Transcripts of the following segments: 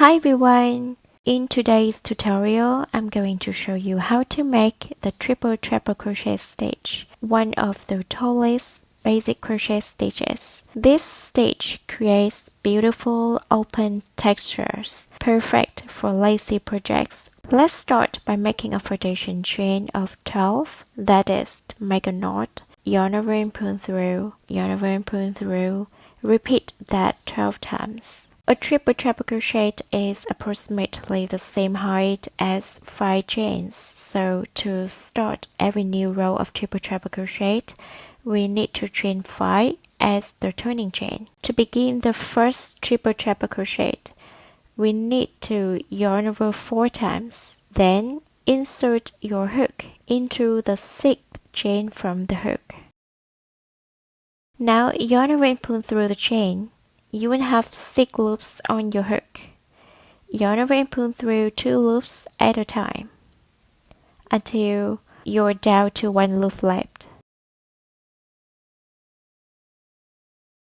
Hi everyone! In today's tutorial, I'm going to show you how to make the Triple Treble Crochet Stitch, one of the tallest basic crochet stitches. This stitch creates beautiful open textures, perfect for lacy projects. Let's start by making a foundation chain of 12, that is, make a knot, yarn over and pull through, yarn over and pull through. Repeat that 12 times. A triple treble crochet is approximately the same height as 5 chains, so to start every new row of triple treble crochet, we need to chain 5 as the turning chain. To begin the first triple treble crochet, we need to yarn over 4 times. Then insert your hook into the 6th chain from the hook. Now yarn over and pull through the chain. You will have 6 loops on your hook. Yarn over and pull through 2 loops at a time until you're down to 1 loop left.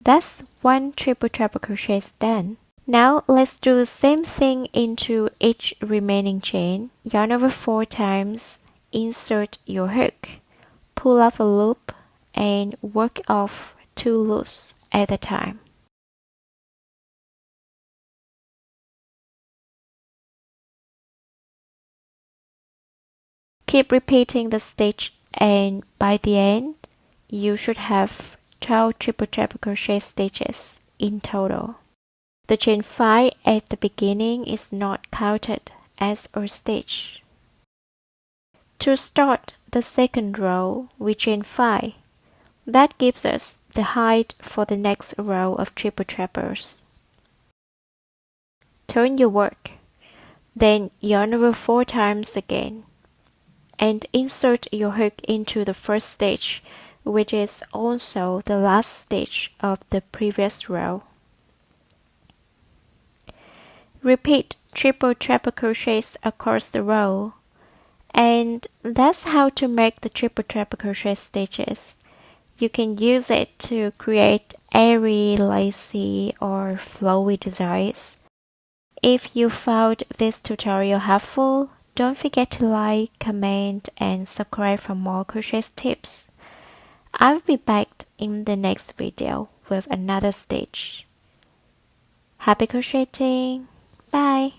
That's 1 triple treble crochet done. Now let's do the same thing into each remaining chain. Yarn over 4 times, insert your hook, pull off a loop, and work off 2 loops at a time. Keep repeating the stitch, and by the end, you should have 12 triple treble crochet stitches in total. The chain 5 at the beginning is not counted as a stitch. To start the second row, we chain 5. That gives us the height for the next row of triple trebles. Turn your work, then yarn over 4 times again, and insert your hook into the first stitch, which is also the last stitch of the previous row. Repeat triple treble crochets across the row, and that's how to make the triple treble crochet stitches. You can use it to create airy, lacy, or flowy designs. If you found this tutorial helpful, don't forget to like, comment, and subscribe for more crochet tips. I'll be back in the next video with another stitch. Happy crocheting! Bye!